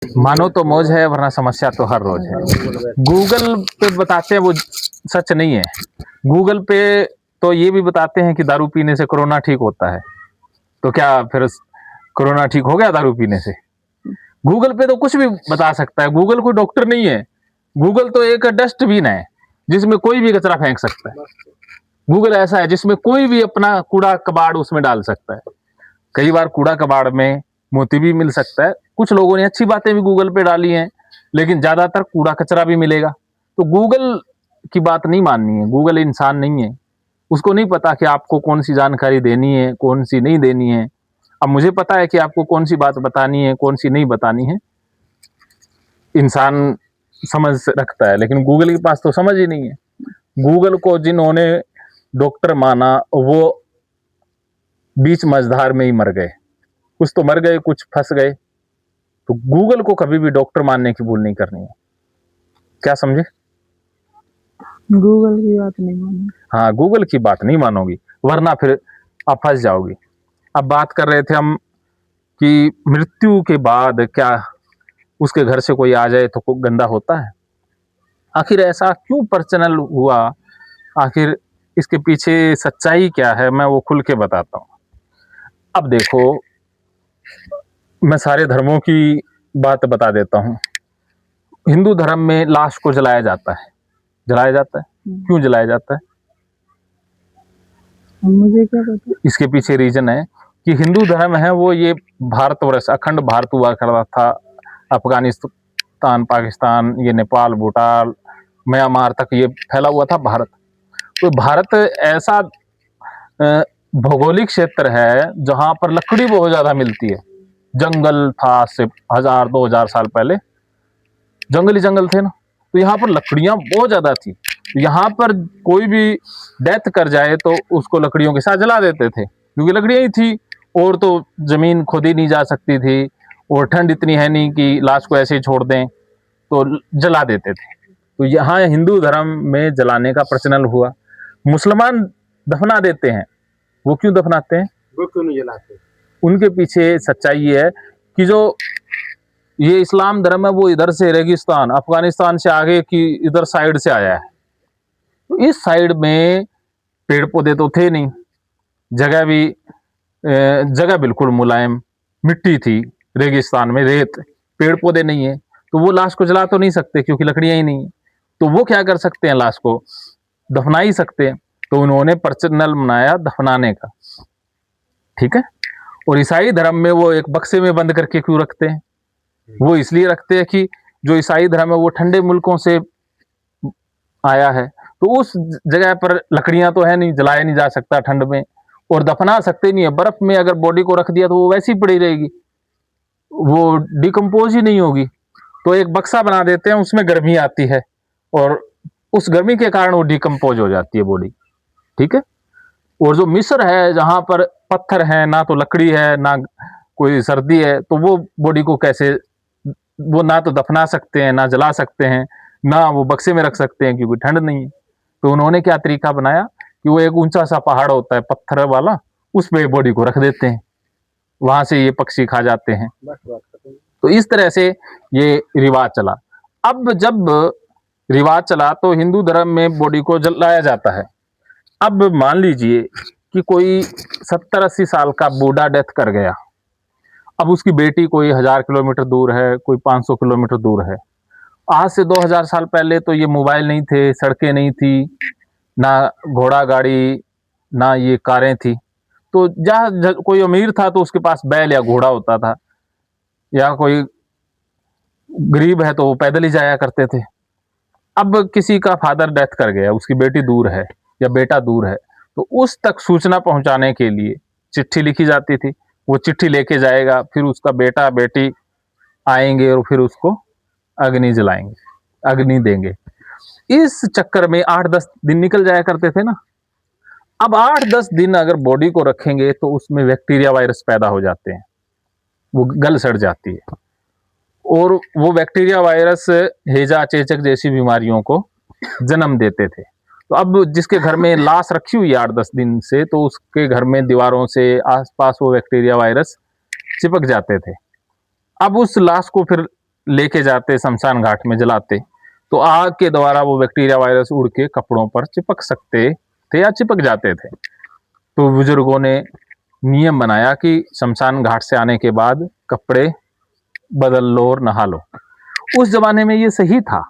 मानो तो मौज है वरना समस्या तो हर रोज है। गूगल पे बताते हैं वो सच नहीं है। गूगल पे तो ये भी बताते हैं कि दारू पीने से कोरोना ठीक होता है। तो क्या फिर कोरोना ठीक हो गया दारू पीने से? गूगल पे तो कुछ भी बता सकता है। गूगल कोई डॉक्टर नहीं है। गूगल तो एक डस्टबिन है जिसमें कोई भी कचरा फेंक सकता है। गूगल ऐसा है जिसमें कोई भी अपना कूड़ा कबाड़ उसमें डाल सकता है। कई बार कूड़ा कबाड़ में मोती भी मिल सकता है। कुछ लोगों ने अच्छी बातें भी गूगल पे डाली हैं, लेकिन ज्यादातर कूड़ा कचरा भी मिलेगा। तो गूगल की बात नहीं माननी है। गूगल इंसान नहीं है। उसको नहीं पता कि आपको कौन सी जानकारी देनी है, कौन सी नहीं देनी है। अब मुझे पता है कि आपको कौन सी बात बतानी है, कौन सी नहीं बतानी है। इंसान समझ रखता है, लेकिन गूगल के पास तो समझ ही नहीं है। गूगल को जिन्होंने डॉक्टर माना वो बीच मझधार में ही मर गए। कुछ तो मर गए, कुछ फंस गए। तो गूगल को कभी भी डॉक्टर मानने की भूल नहीं करनी है। क्या समझे? गूगल की बात नहीं मानी। हाँ, गूगल की बात नहीं मानोगी वरना फिर आप फंस जाओगी। अब बात कर रहे थे हम कि मृत्यु के बाद क्या उसके घर से कोई आ जाए तो गंदा होता है? आखिर ऐसा क्यों प्रचलन हुआ? आखिर इसके पीछे सच्चाई क्या है? मैं वो खुल के बताता हूँ। अब देखो, मैं सारे धर्मों की बात बता देता हूँ। हिंदू धर्म में लाश को जलाया जाता है। जलाया जाता है, क्यों जलाया जाता है? मुझे क्या पता। इसके पीछे रीजन है कि हिंदू धर्म है वो ये भारतवर्ष, अखंड भारत हुआ करता था। अफगानिस्तान, पाकिस्तान, ये नेपाल, भूटान, म्यांमार तक ये फैला हुआ था भारत। तो भारत ऐसा भौगोलिक क्षेत्र है जहां पर लकड़ी बहुत ज्यादा मिलती है। जंगल था आज से 1000-2000 साल पहले, जंगल ही जंगल थे ना। तो यहाँ पर लकड़ियां बहुत ज्यादा थी। यहाँ पर कोई भी डेथ कर जाए तो उसको लकड़ियों के साथ जला देते थे, क्योंकि लकड़ियां ही थी। और तो जमीन खोदी नहीं जा सकती थी, और ठंड इतनी है नहीं कि लाश को ऐसे ही छोड़ दें, तो जला देते थे। तो यहाँ हिंदू धर्म में जलाने का प्रचलन हुआ। मुसलमान दफना देते हैं। वो क्यों दफनाते हैं? वो क्यों नहीं जलाते? उनके पीछे सच्चाई ये है कि जो ये इस्लाम धर्म है वो इधर से रेगिस्तान, अफगानिस्तान से आगे की इधर साइड से आया है। तो इस साइड में पेड़ पौधे तो थे नहीं, जगह भी जगह बिल्कुल मुलायम, मिट्टी थी। रेगिस्तान में रेत, पेड़ पौधे नहीं है। तो वो लाश को जला तो नहीं सकते क्योंकि लकड़ियां ही नहीं है। तो वो क्या कर सकते हैं? लाश को दफना ही सकते हैं। तो उन्होंने प्रचलन बनाया दफनाने का। ठीक है। और ईसाई धर्म में वो एक बक्से में बंद करके क्यों रखते हैं? वो इसलिए रखते हैं कि जो ईसाई धर्म है वो ठंडे मुल्कों से आया है। तो उस जगह पर लकड़ियां तो है नहीं, जलाया नहीं जा सकता ठंड में, और दफना सकते नहीं है। बर्फ में अगर बॉडी को रख दिया तो वो वैसी पड़ी रहेगी, वो डिकम्पोज ही नहीं होगी। तो एक बक्सा बना देते हैं, उसमें गर्मी आती है और उस गर्मी के कारण वो डिकम्पोज हो जाती है बॉडी। ठीक है। और जो मिस्र है जहां पर पत्थर है, ना तो लकड़ी है ना कोई सर्दी है, तो वो बॉडी को कैसे, वो ना तो दफना सकते हैं, ना जला सकते हैं, ना वो बक्से में रख सकते हैं क्योंकि ठंड नहीं है। तो उन्होंने क्या तरीका बनाया कि वो एक ऊंचा सा पहाड़ होता है पत्थर वाला, उस पे बॉडी को रख देते हैं, वहां से ये पक्षी खा जाते हैं। तो इस तरह से ये रिवाज चला। अब जब रिवाज चला तो हिंदू धर्म में बॉडी को जलाया जाता है। अब मान लीजिए कि कोई 70-80 साल का बूढ़ा डेथ कर गया। अब उसकी बेटी कोई 1000 किलोमीटर दूर है, कोई 500 किलोमीटर दूर है। आज से 2000 साल पहले तो ये मोबाइल नहीं थे, सड़कें नहीं थी, ना घोड़ा गाड़ी, ना ये कारें थी। तो जहाँ कोई अमीर था तो उसके पास बैल या घोड़ा होता था, या कोई गरीब है तो वो पैदल ही जाया करते थे। अब किसी का फादर डेथ कर गया, उसकी बेटी दूर है या बेटा दूर है, तो उस तक सूचना पहुंचाने के लिए चिट्ठी लिखी जाती थी। वो चिट्ठी लेके जाएगा, फिर उसका बेटा बेटी आएंगे और फिर उसको अग्नि जलाएंगे, अग्नि देंगे। इस चक्कर में 8-10 दिन निकल जाया करते थे ना। अब 8-10 दिन अगर बॉडी को रखेंगे तो उसमें बैक्टीरिया वायरस पैदा हो जाते हैं, वो गल सड़ जाती है, और वो बैक्टीरिया वायरस हैजा, चेचक जैसी बीमारियों को जन्म देते थे। तो अब जिसके घर में लाश रखी हुई है 8-10 दिन से, तो उसके घर में दीवारों से आसपास वो बैक्टीरिया वायरस चिपक जाते थे। अब उस लाश को फिर लेके जाते शमशान घाट में जलाते, तो आग के द्वारा वो बैक्टीरिया वायरस उड़ के कपड़ों पर चिपक सकते थे या चिपक जाते थे। तो बुजुर्गों ने नियम बनाया कि शमशान घाट से आने के बाद कपड़े बदल लो और नहा लो। उस जमाने में ये सही था,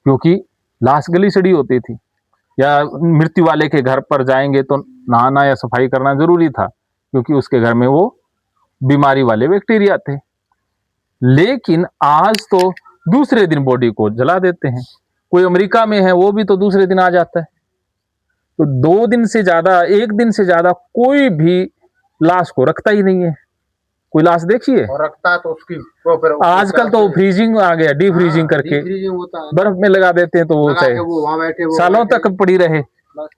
क्योंकि लाश गली सड़ी होती थी, या मृत्यु वाले के घर पर जाएंगे तो नहाना या सफाई करना जरूरी था, क्योंकि उसके घर में वो बीमारी वाले बैक्टीरिया थे। लेकिन आज तो दूसरे दिन बॉडी को जला देते हैं। कोई अमेरिका में है, वो भी तो दूसरे दिन आ जाता है। तो 2 दिन से ज्यादा, 1 दिन से ज्यादा कोई भी लाश को रखता ही नहीं है। कोई लाश देखिए, और रखता तो उसकी वो फिर आजकल तो फ्रीजिंग आ गया, डी फ्रीजिंग करके फ्रीजिंग होता है, बर्फ में लगा देते हैं, तो वो लगा चाहे के वो वहां बैठे वो सालों बैठे। तक पड़ी रहे। बस।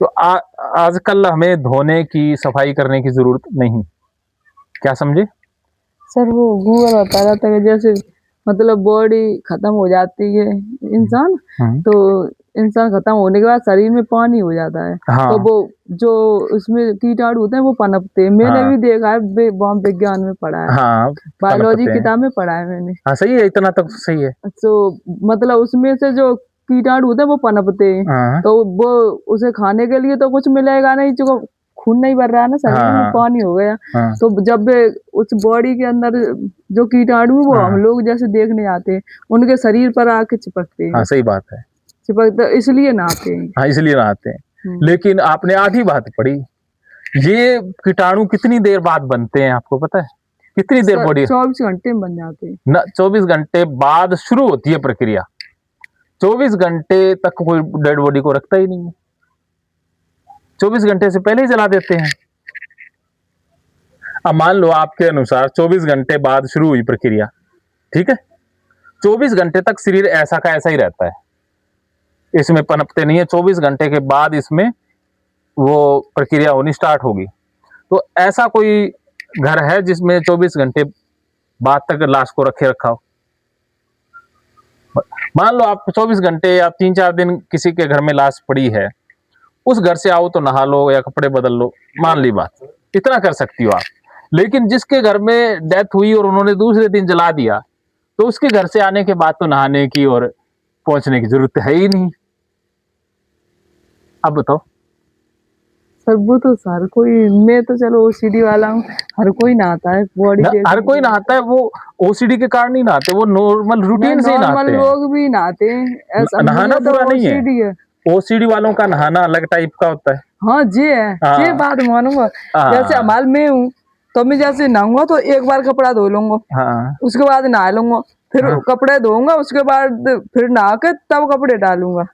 तो आजकल हमें धोने की, सफाई करने की जरूरत नहीं। क्या समझे? सर वो गूगल बता रहा था कि जैसे मतलब बॉडी खत्म हो जाती है इंसान, तो इंसान खत्म होने के बाद शरीर में पानी हो जाता है, हाँ। तो वो जो उसमें कीटाणु होते हैं वो पनपते हैं। मैंने हाँ। भी देखा है, बॉम्ब विज्ञान में पढ़ा है, हाँ, बायोलॉजी पनपते हैं। किताब में पढ़ा है मैंने। हाँ सही है, इतना तक तो सही है। तो मतलब उसमें से जो कीटाणु होते हैं वो पनपते हैं, हाँ। तो वो उसे खाने के लिए तो कुछ मिलेगा नहीं, जो खून नहीं भर रहा है ना शरीर में, हाँ। पानी हो गया। हाँ। तो जब उस बॉडी के अंदर जो कीटाणु वो हाँ। हम लोग जैसे देखने आते हैं, उनके शरीर पर आके चिपकते हैं। हाँ सही बात है। चिपकते इसलिए नहाते हैं। हाँ इसलिए नहाते हैं। लेकिन आपने आधी बात पढ़ी, ये कीटाणु कितनी देर बाद बनते हैं आपको पता है? कितनी देर बॉडी? 24 घंटे में बन जाते हैं ना, 24 घंटे बाद शुरू होती है प्रक्रिया। 24 घंटे तक कोई डेड बॉडी को रखता ही नहीं है, 24 घंटे से पहले ही जला देते हैं। अब मान लो आपके अनुसार 24 घंटे बाद शुरू हुई प्रक्रिया, ठीक है? 24 घंटे तक शरीर ऐसा का ऐसा ही रहता है, इसमें पनपते नहीं है। 24 घंटे के बाद इसमें वो प्रक्रिया होनी स्टार्ट होगी। तो ऐसा कोई घर है जिसमें 24 घंटे बाद तक लाश को रखे रखा हो? मान लो आप 24 घंटे या 3-4 दिन किसी के घर में लाश पड़ी है, उस घर से आओ तो नहा लो या कपड़े बदल लो, मान ली बात, इतना कर सकती हो आप। लेकिन जिसके घर में डेथ हुई और उन्होंने दूसरे दिन जला दिया, तो उसके घर से आने के बाद तो नहाने की और पहुंचने की जरूरत है ही नहीं। अब बताओ। सर वो तो सर कोई, मैं तो चलो ओसीडी वाला हूँ, हर कोई नहाता है बॉडी। हर कोई नहाता है, वो ओसीडी के कारण नहीं नहाते, वो नॉर्मल रूटीन से ही नहाते नॉर्मल हैं। लोग भी नहाते हैं, ऐसा नहाना तो बुरा नहीं है। OCD है। ओसीडी वालों का नहाना अलग टाइप का होता है। हाँ जी है, हाँ। ये बात मानूंगा। हाँ। जैसे अमाल में हूँ, तो मैं जैसे नहाऊंगा तो एक बार कपड़ा धो लूंगा, हाँ। उसके बाद नहा लूंगा, फिर हाँ। कपड़े धोऊंगा, उसके बाद फिर नहा के तब कपड़े डालूंगा।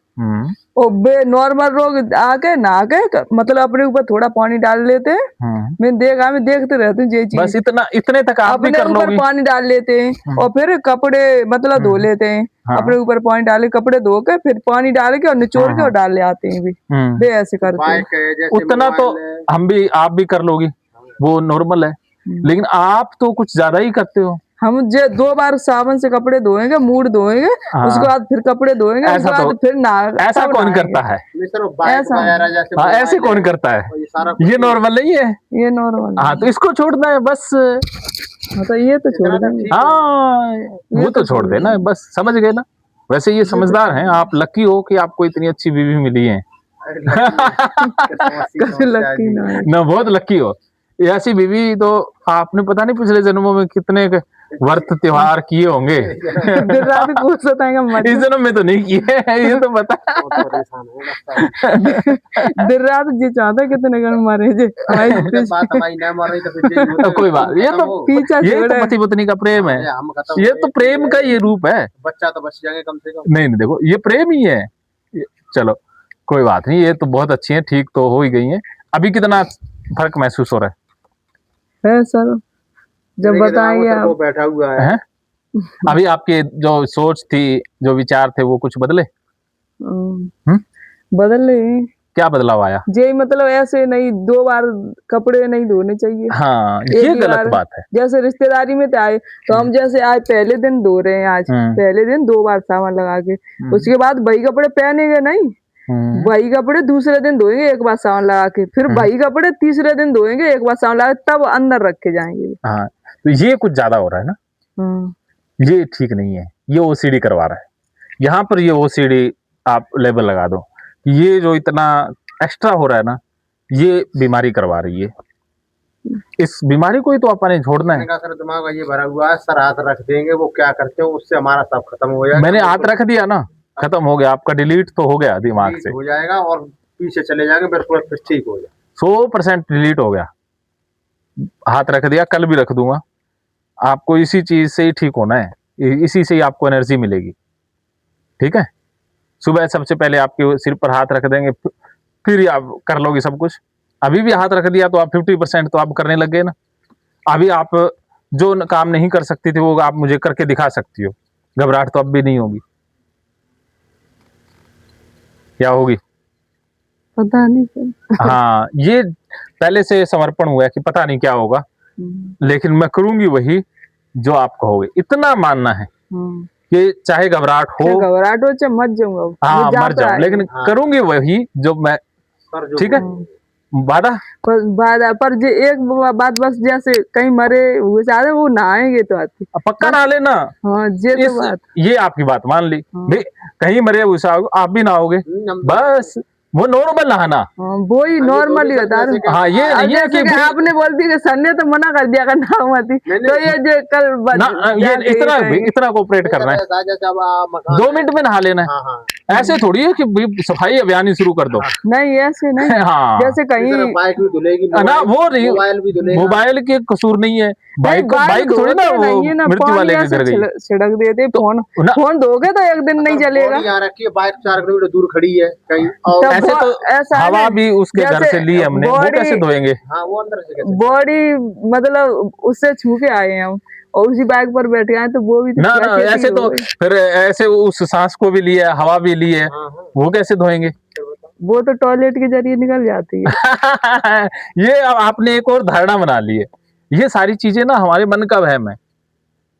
और नॉर्मल लोग आके नहा के मतलब अपने ऊपर थोड़ा पानी डाल लेते हैं। मैं देखते रहती हूँ ये चीज। बस इतने तक आप भी अपने कर ऊपर लोगी। पानी डाल लेते हैं और फिर कपड़े मतलब धो लेते हैं। हाँ। अपने ऊपर पानी डाले, कपड़े धो के फिर पानी डाल के और निचोड़ के और डाल ले आते हैं भी। वे ऐसे करते हैं। उतना तो हम भी, आप भी कर लोगी, वो नॉर्मल है। लेकिन आप तो कुछ ज्यादा ही करते हो। हम 2 बार साबुन से कपड़े धोएंगे, मूड धोएंगे, हाँ। उसके बाद फिर कपड़े धोएंगे, उसके बाद फिर ऐसा कौन करता है? हाँ, ऐसे कौन करता है? ये नॉर्मल नहीं है, ये नॉर्मल। हाँ तो इसको छोड़ना है बस। तो ये तो छोड़ देंगे। हाँ वो तो छोड़ देना, बस समझ गए ना। वैसे ये समझदार हैं आप, लकी हो कि आपको इतनी अच्छी बीवी मिली है। लकी ना, बहुत लकी हो। ऐसी बीवी तो आपने पता नहीं पिछले जन्मों में कितने व्रत त्योहार किए होंगे। दिन रात पूछ इस जन्म में तो नहीं किए, ये तो पता। दिन रात जी चाहता कितने गण मारे जे कोई बात, ये तो पति पत्नी का प्रेम है, ये तो प्रेम का ये रूप है। बच्चा तो बच जाएंगे कम से कम। नहीं देखो, ये प्रेम ही है। चलो कोई बात नहीं, ये तो बहुत अच्छी है, ठीक तो हो ही गई है। अभी कितना फर्क महसूस हो रहा है सर? जब बताएंगे आप। वो बैठा हुआ है। अभी आपके जो सोच थी, जो विचार थे, वो कुछ बदले? बदले। क्या बदलाव आया? जे मतलब ऐसे नहीं 2 बार कपड़े नहीं धोने चाहिए। हाँ ये गलत बात है। जैसे रिश्तेदारी में आए तो हम जैसे आज पहले दिन धो रहे हैं, आज पहले दिन 2 बार सामान लगा के, उसके बाद वही कपड़े पहनेंगे नहीं, वही कपड़े दूसरे दिन धोएंगे एक बार सावन लगा के, फिर वही कपड़े तीसरे दिन धोएंगे एक बार सावन लगा के, तब अंदर रखे जाएंगे। हाँ तो ये कुछ ज्यादा हो रहा है ना। ये ठीक नहीं है, ये ओसीडी करवा रहा है। यहाँ पर ये ओसीडी आप लेबल लगा दो, ये जो इतना एक्स्ट्रा हो रहा है ना, ये बीमारी करवा रही है। इस बीमारी को ही तो अपन ने छोड़ना है। मैंने कहा सर दिमाग ये भरा हुआ है, सर हाथ रख देंगे, वो क्या करते हैं उससे हमारा सब खत्म हो जाएगा। मैंने हाथ रख दिया ना, खत्म हो गया, आपका डिलीट तो हो गया दिमाग से, हो जाएगा और पीछे चले जाएंगे, बिल्कुल फिर ठीक हो जाए। 100% डिलीट हो गया। हाथ रख दिया, कल भी रख दूंगा। आपको इसी चीज से ही ठीक होना है, इसी से ही आपको एनर्जी मिलेगी। ठीक है, सुबह सबसे पहले आपके सिर पर हाथ रख देंगे, फिर ही आप कर लोगे सब कुछ। अभी भी हाथ रख दिया तो आप 50% तो आप करने लग गए ना। अभी आप जो काम नहीं कर सकती थी वो आप मुझे करके दिखा सकती हो। घबराहट तो अब भी नहीं होगी। क्या होगी? पता नहीं सर। हाँ, ये पहले से समर्पण हुआ है कि पता नहीं क्या होगा, लेकिन मैं करूंगी वही जो आप कहोगे। इतना मानना है कि चाहे घबराहट हो, घबराहट हो चाहे मर जाऊंगा, हाँ मर जाऊं, लेकिन करूंगी वही जो मैं, ठीक है, वादा। पर जो एक बात बस, जैसे कहीं मरे हुए ज्यादा वो नहाएंगे तो आती पक्का नहा लेना। हाँ, ये तो बात, ये आपकी बात मान ली भाई, कहीं मरे हुए आप भी नहाओगे, बस वो नॉर्मल नहाना। वो ही नॉर्मल ही बता रहे। हाँ, ये नहीं है कि आपने बोल दी कि सर ने तो मना कर दिया कर नहाओ मत, तो ये जो कल ये इतना कोऑपरेट करना है, 2 मिनट में नहा लेना है। ऐसे थोड़ी है कि सफाई अभियान ही शुरू कर दो, नहीं ऐसे नहीं। हाँ, जैसे कहीं ना वो नहीं, मोबाइल के कसूर नहीं है, बाइक थोड़ी ना वो मृत्यु वाले के घर गई, छिड़क देते। फोन दोगे तो एक दिन नहीं चलेगा। बाइक 4 किलोमीटर दूर खड़ी है कहीं, ऐसे तो हवा भी उसके घर से ली हमने, वो कैसे धोएंगे? हाँ, वो अंदर से बॉडी मतलब उससे छू के आए हैं हम, और उसी बाइक पर बैठे आए, तो वो भी ना ऐसे तो फिर ऐसे उस सांस को भी लिया है, हवा भी ली है, वो कैसे धोएंगे? वो तो टॉयलेट के जरिए निकल जाती है। ये आपने एक और धारणा बना ली है। ये सारी चीजें ना हमारे मन का वहम है।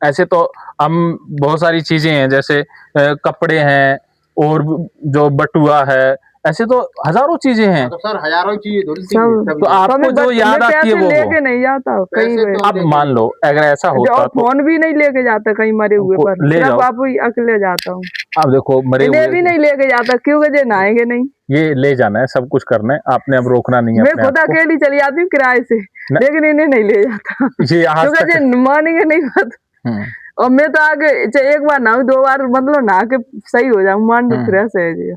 ऐसे तो हम बहुत सारी चीजें हैं, जैसे कपड़े हैं और जो बटुआ है, ऐसे तो हजारों चीजें हैं। तो सर हजारों चीजें तो आपको जो याद आती है वो लेके नहीं जाता कहीं। अब मान लो अगर ऐसा होता तो फोन भी नहीं लेके जाता कहीं मरे हुए पर, ले जाओ। आप अकेले जाता हूँ। अब देखो मरे हुए भी नहीं लेके जाता, क्योंकि जे नहाएंगे नहीं। ये ले जाना है, सब कुछ करना है, आपने अब रोकना नहीं है। मैं खुद अकेली चली जाती हूँ किराए से, लेकिन इन्हें नहीं ले जाता, क्योंकि मानेंगे नहीं बात। और मैं तो आगे एक बार नहाऊं 2 बार मतलब नहा के सही हो जाऊं, मान लो फ्रेश है जी।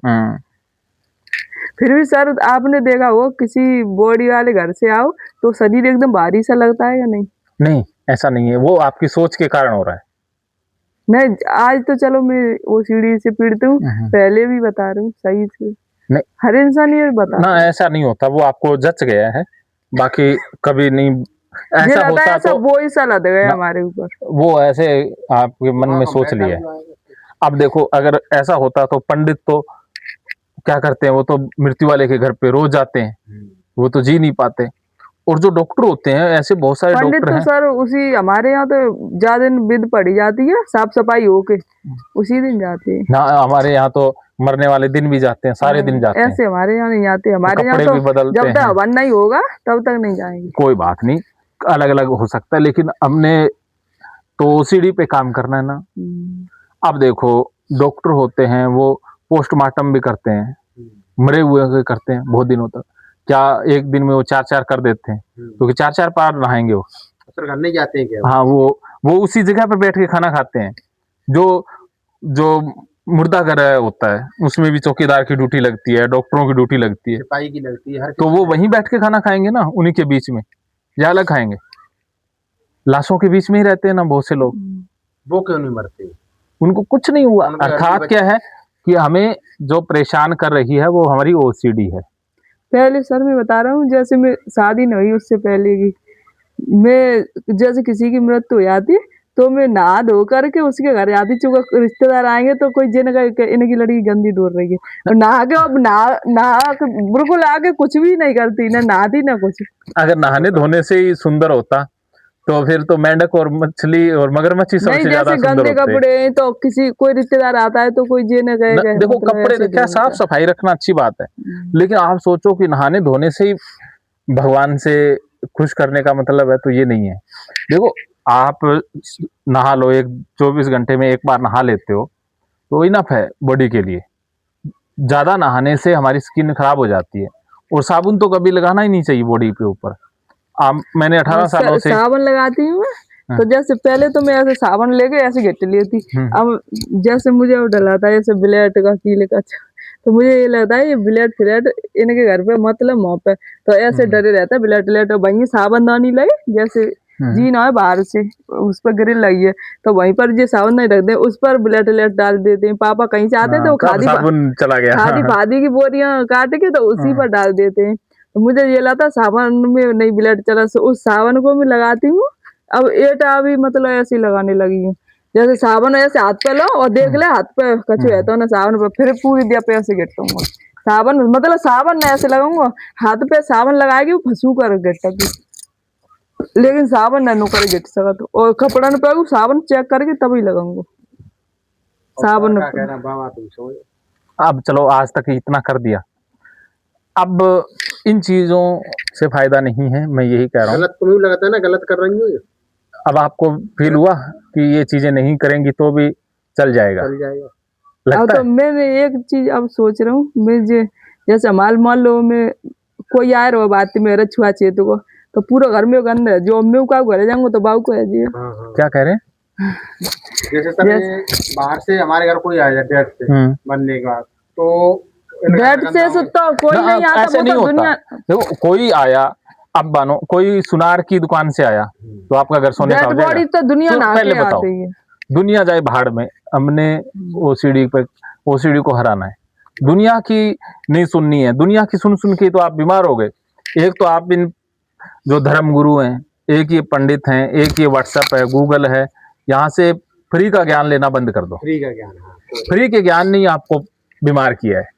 फिर भी सर आपने देखा हो किसी बॉडी वाले घर से आओ तो शरीर एकदम भारी सा लगता है या नहीं? नहीं, ऐसा नहीं है, वो आपकी सोच के कारण हो रहा है। नहीं, आज तो चलो मैं वो सीढ़ी से पीड़ती हूँ, पहले भी बता रही हूँ सही से। नहीं, हर इंसान ये बता ना, ऐसा नहीं होता, वो आपको जच गया है, बाकी कभी नहीं ऐसा होता तो वो ही सा लग गया हमारे ऊपर, वो ऐसे आपके मन में सोच लिया। अब देखो अगर ऐसा होता तो पंडित तो क्या करते हैं, वो तो मृत्यु वाले के घर पे रोज जाते हैं, वो तो जी नहीं पाते। और जो डॉक्टर होते हैं, ऐसे बहुत सारे डॉक्टर हैं। सर उसी हमारे यहाँ तो ज्यादा दिन विध पड़ी जाती है, साफ सफाई होके उसी दिन जाती है ना। हमारे यहाँ तो मरने वाले दिन भी जाते हैं, सारे दिन जाते हैं। ऐसे हमारे यहाँ नहीं जाते, हमारे यहाँ तो जब तक हवन नहीं होगा तब तक नहीं जाएंगे। कोई बात नहीं, अलग अलग हो सकता है, लेकिन हमने तो ओसीडी पे काम करना है ना। अब देखो डॉक्टर होते हैं, वो पोस्टमार्टम भी करते हैं, मरे हुए के करते हैं बहुत दिनों तक। क्या एक दिन में वो 4-4 कर देते हैं, क्योंकि 4-4 बार नहाएंगे वो। नहीं जाते हैं क्या? हाँ, वो उसी जगह पे बैठ के खाना खाते हैं। जो मुर्दा घर होता है उसमें भी चौकीदार की ड्यूटी लगती है, डॉक्टरों की ड्यूटी लगती है, सिपाही की लगती है, तो वो वहीं बैठ के खाना खाएंगे ना, उन्हीं के बीच में, या अलग खाएंगे? लाशों के बीच में ही रहते हैं ना बहुत से लोग। वो क्यों नहीं मरते? उनको कुछ नहीं हुआ। अर्थात क्या है कि हमें जो परेशान कर रही है वो हमारी ओसीडी है। पहले सर मैं बता रहा हूँ, जैसे मैं शादी नहीं हुई उससे पहले की, मैं जैसे किसी की मृत्यु हो जाती है तो मैं नहा धो करके उसके घर जाती, चूंकि रिश्तेदार आएंगे तो कोई जिन इनकी लड़की गंदी डोर रही है, और नहा के अब नहा बिल्कुल आके कुछ भी नहीं करती, ना नहाती ना कुछ। अगर नहाने धोने से ही सुंदर होता तो फिर तो मेंढक और मछली और मगरमच्छ ही सबसे ज्यादा सुंदर होते। गंदे कपड़े तो किसी कोई रिश्तेदार आता है तो कोई जेने गए। देखो कपड़े क्या साफ सफाई रखना अच्छी बात है, लेकिन आप सोचो कि नहाने धोने से ही भगवान से खुश करने का मतलब है, तो ये नहीं है। देखो आप नहा लो, एक 24 घंटे में एक बार नहा लेते हो तो इनफ है बॉडी के लिए। ज़्यादा नहाने से हमारी स्किन खराब हो जाती है, और साबुन तो कभी लगाना ही नहीं चाहिए बॉडी के ऊपर। मैंने 18 सालों से साबुन लगाती हूँ मैं, तो जैसे पहले तो मैं ऐसे साबुन लेके ऐसे घिट लेती, अब जैसे मुझे वो डलाता है जैसे ब्लेड का कीले का, तो मुझे ये लगता है ये ब्लेड फ्लेड इनके घर पे मतलब मुँह पे, तो ऐसे डरे रहता है ब्लेड फ्लेड, तो वहीं साबुनदानी लगे जैसे जी ना है बाहर से उस पर ग्रिल लगी है, तो वहीं पर जो साबुन नहीं रखते उस पर ब्लेड फ्लेड डाल देते हैं। पापा कहीं से आते हैं तो अब साबुन चला गया। खादी फादी की बोरियां काट के तो उसी पर डाल देते हैं। तो मुझे ये लगता साबुन में नहीं ब्लेड चला, उस साबुन को मैं लगाती हूँ। अब एटा भी मतलब ऐसे ही लगाने लगी हूँ, जैसे साबुन ऐसे हाथ पे लो और देख ले हाथ पे कछु है तो ना साबुन पे, फिर पूरी दिया पे ऐसे गिरता साबुन, मतलब साबुन ऐसे लगाऊंगा हाथ पे साबुन लगाएगी वो फंसू कर गिरता, लेकिन साबुन नहीं कर गिर सका, तो और कपड़ा पे साबुन चेक करके तभी लगाऊंगा साबुन। अब चलो आज तक इतना कर दिया, अब इन चीजों से फायदा नहीं है, मैं यही कह रहा हूँ। गलत तुम्हें लगता है ना, गलत कर रही हो। अब आपको फील हुआ कि ये चीजें नहीं करेंगी तो भी चल जाएगा? अब तो मैं एक चीज अब सोच रहा हूँ, मैं जैसे मान लो मैं कोई आए रहो बात मेरा छुआ चेत को, तो पूरा घर में गंद है, जो मैं का घर जाऊंगा तो बाबू को है जी। क्या कह रहे हैं? जैसे सर बाहर से हमारे घर कोई आ जाए डेट से बनने का, तो डेट से तो कोई नहीं आता, ऐसे नहीं होता। देखो कोई आया, अब मानो कोई सुनार की दुकान से आया तो आपका घर सोने का हो जाएगा? तो दुनिया तो पहले बताओ, दुनिया जाए भाड़ में, हमने ओसीडी को हराना है, दुनिया की नहीं सुननी है। दुनिया की सुन सुन के तो आप बीमार हो गए। एक तो आप इन जो धर्म गुरु हैं, एक ये पंडित हैं, एक ये व्हाट्सएप है, गूगल है, यहाँ से फ्री का ज्ञान लेना बंद कर दो। फ्री का ज्ञान, फ्री के ज्ञान नहीं आपको बीमार किया है।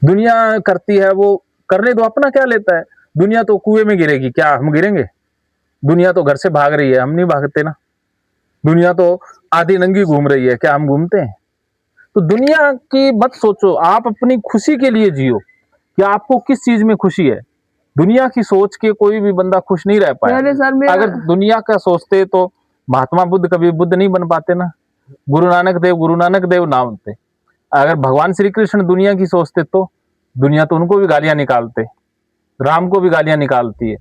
दुनिया करती है वो करने दो, अपना क्या लेता है। दुनिया तो कुएं में गिरेगी, क्या हम गिरेंगे? दुनिया तो घर से भाग रही है, हम नहीं भागते ना। दुनिया तो आधी नंगी घूम रही है, क्या हम घूमते हैं? तो दुनिया की मत सोचो, आप अपनी खुशी के लिए जियो कि आपको किस चीज में खुशी है। दुनिया की सोच के कोई भी बंदा खुश नहीं रह पाया। अगर दुनिया का सोचते तो महात्मा बुद्ध कभी बुद्ध नहीं बन पाते ना, गुरु नानक देव ना होते। अगर भगवान श्री कृष्ण दुनिया की सोचते तो दुनिया तो उनको भी गालियां निकालते, राम को भी गालियां निकालती है।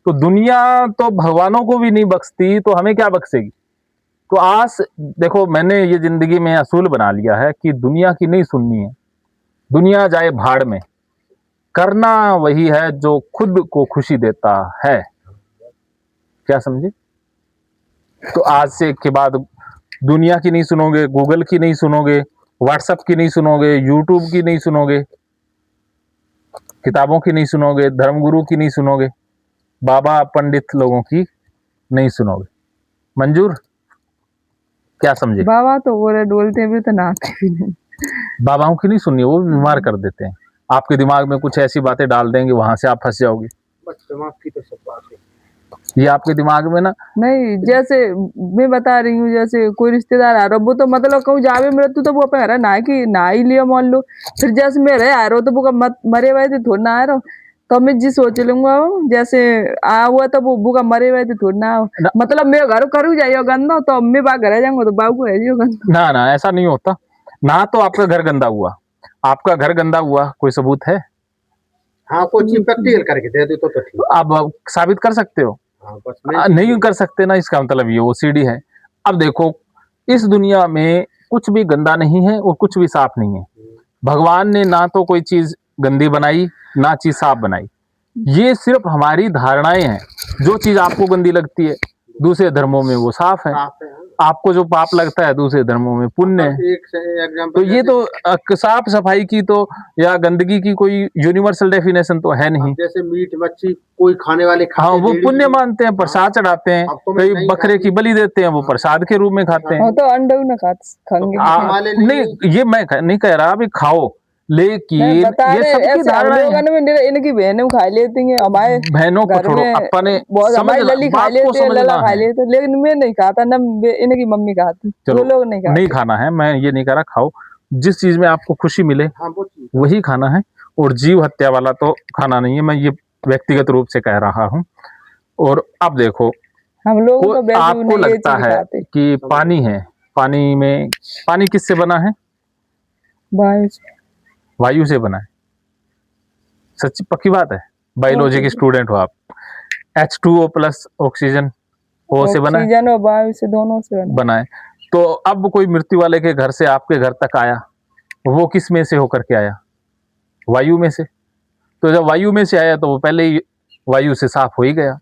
तो दुनिया तो भगवानों को भी नहीं बख्शती, तो हमें क्या बख्शेगी? तो आज देखो, मैंने ये जिंदगी में असूल बना लिया है कि दुनिया की नहीं सुननी है। दुनिया जाए भाड़ में, करना वही है जो खुद को खुशी देता है। क्या समझे? तो आज से के बाद दुनिया की नहीं सुनोगे, गूगल की नहीं सुनोगे, व्हाट्सएप की नहीं सुनोगे, यूट्यूब की नहीं सुनोगे, किताबों की नहीं सुनोगे, धर्मगुरु की नहीं सुनोगे, बाबा पंडित लोगों की नहीं सुनोगे। मंजूर? क्या समझे? बाबा तो बोले डोलते भी तो नहाते भी नहीं। बाबाओं की नहीं सुननी, वो बीमार कर देते हैं। आपके दिमाग में कुछ ऐसी बातें डाल देंगे, वहां से आप फंस जाओगे। बस दिमाग की तो सब बात है, ये आपके दिमाग में ना नहीं। जैसे मैं बता रही हूँ, जैसे कोई रिश्तेदार आ रहा वो तो मतलब कहूँ जावे मृत्यु तो वो पे रहा ना कि ना ही लिया मान लो, फिर जैसे मैं रहे आ रहा तो वो मरे हुए थे थोड़ा ना आ रहा, तो मैं जी सोच लूंगा जैसे आ हुआ तो वो बुका मरे हुए थे थोड़ा ना, मतलब मैं घर करूँ जाइयो गंदा तो मैं बाहर घर जाऊंगा तो बाबू को है जियो गंदा। ना ना, ऐसा नहीं होता ना। तो आपका घर गंदा हुआ, आपका घर गंदा हुआ, कोई सबूत है? हाँ, कोई चीज प्रैक्टिकल करके दे दो तो ठीक। आप साबित कर सकते हो? हाँ, बस नहीं कर सकते ना, इसका मतलब ये ओसीडी है। अब देखो, इस दुनिया में कुछ भी गंदा नहीं है और कुछ भी साफ नहीं है। भगवान ने ना तो कोई चीज गंदी बनाई, ना चीज साफ बनाई। ये सिर्फ हमारी धारणाएं हैं। जो चीज आपको गंदी लगती है दूसरे धर्मों में वो साफ है, आपको जो पाप लगता है दूसरे धर्मों में पुण्य है। तो ये तो साफ सफाई की तो या गंदगी की कोई यूनिवर्सल डेफिनेशन तो है नहीं। जैसे मीट मच्छी कोई खाने वाले हाँ, वो पुण्य मानते हैं, प्रसाद चढ़ाते हैं, कई बकरे की बलि देते हैं, वो प्रसाद के रूप में खाते हैं। तो अंडे न खाएंगे नहीं, ये मैं नहीं कह रहा अभी खाओ, लेकिन ये सबकी धारणा है। इनकी बहनें खा लेती हैं, हमारे बहनों को छोड़ो, अपने हमारी लली खा लेते, लला खा लेते, लेकिन मैं नहीं खाता ना, इनकी मम्मी खाती, वो लोग नहीं खाते। नहीं खाना है, मैं ये नहीं कह रहा, खाओ जिस चीज में आपको खुशी मिले वही खाना है, और जीव हत्या वाला तो खाना नहीं है, मैं ये व्यक्तिगत रूप से कह रहा हूं। और अब देखो, हम लोगों को वैसे आपको नहीं ये लगता चीज है दिखाते। कि पानी है, पानी में पानी किससे बना है? बारिश वायु से बना है। सच्ची पक्की बात है। बायोलॉजी के स्टूडेंट हो आप। H2O प्लस ऑक्सीजन O से बना है, ऑक्सीजन और वायु से दोनों से बना है। तो अब कोई मृत्यु वाले के घर से आपके घर तक आया, वो किस में से होकर के आया? वायु में से। तो जब वायु में से आया तो वो पहले ही वायु से साफ हो ही गया,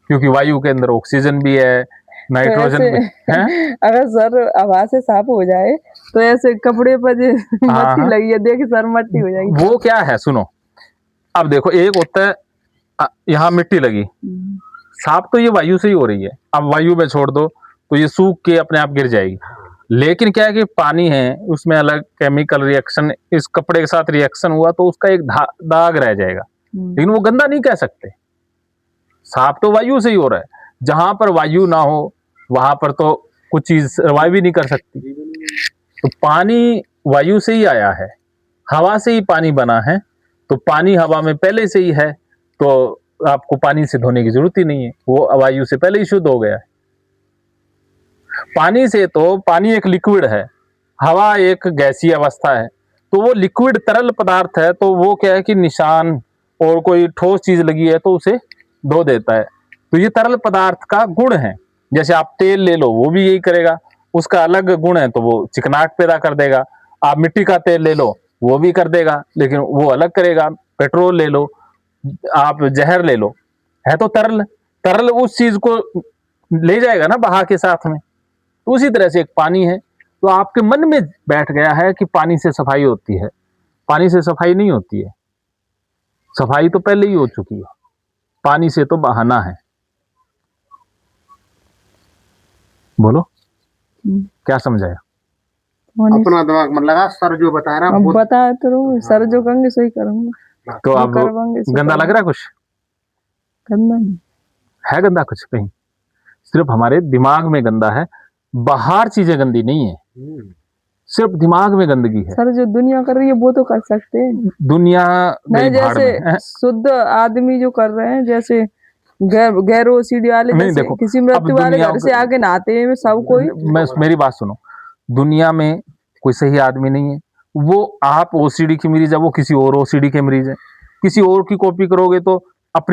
क्योंकि वायु के अंदर ऑक्सीजन भी है, नाइट्रोजन भी है। अगर सर हवा से साफ हो जाए तो ऐसे कपड़े पर जो मट्टी लगी है, देखिए सर मट्टी हो जाएगी। वो क्या है, सुनो, अब देखो, एक होता है यहाँ मिट्टी लगी, साफ तो ये वायु से ही हो रही है, अब वायु में छोड़ दो तो ये सूख के अपने आप गिर जाएगी। लेकिन क्या है कि पानी है, उसमें अलग केमिकल रिएक्शन, इस कपड़े के साथ रिएक्शन हुआ तो उसका एक दाग रह जाएगा, लेकिन वो गंदा नहीं कह सकते। साफ तो वायु से ही हो रहा है। जहां पर वायु ना हो वहां पर तो कुछ चीज सर्वाइव भी नहीं कर सकती। तो पानी वायु से ही आया है, हवा से ही पानी बना है, तो पानी हवा में पहले से ही है, तो आपको पानी से धोने की जरूरत ही नहीं है, वो वायु से पहले ही शुद्ध हो गया है। पानी से तो, पानी एक लिक्विड है, हवा एक गैसीय अवस्था है, तो वो लिक्विड तरल पदार्थ है, तो वो क्या है कि निशान और कोई ठोस चीज लगी है तो उसे धो देता है। तो ये तरल पदार्थ का गुण है। जैसे आप तेल ले लो, वो भी यही करेगा, उसका अलग गुण है, तो वो चिकनाहट पैदा कर देगा। आप मिट्टी का तेल ले लो, वो भी कर देगा, लेकिन वो अलग करेगा। पेट्रोल ले लो, आप जहर ले लो, है तो तरल, तरल उस चीज को ले जाएगा ना बहा के साथ में। तो उसी तरह से एक पानी है। तो आपके मन में बैठ गया है कि पानी से सफाई होती है, पानी से सफाई नहीं होती है। सफाई तो पहले ही हो चुकी है, पानी से तो बहाना है। बोलो क्या समझाया? अपना दिमाग में लगा, सर जो बता रहा अब बता तो रहा हूं, सर जो कहेंगे सही करूंगा। तो अब गंदा लग रहा है? कुछ गंदा नहीं है, गंदा कुछ कहीं, सिर्फ हमारे दिमाग में गंदा है, बाहर चीजें गंदी नहीं है, सिर्फ दिमाग में गंदगी है। सर जो दुनिया कर रही है वो तो कर सकते हैं। दुनिया नहीं, जैसे शुद्ध आदमी जो कर रहे हैं, जैसे गैर ओसीडी वाले, देखो, किसी मृत्यु वाले घर से आके नहाते हैं सब कोई। मेरी बात सुनो, दुनिया में कोई सही आदमी नहीं है। वो आप ओसीडी की मरीज है, वो किसी और ओसीडी के मरीज है, किसी और की कॉपी करोगे तो अपनी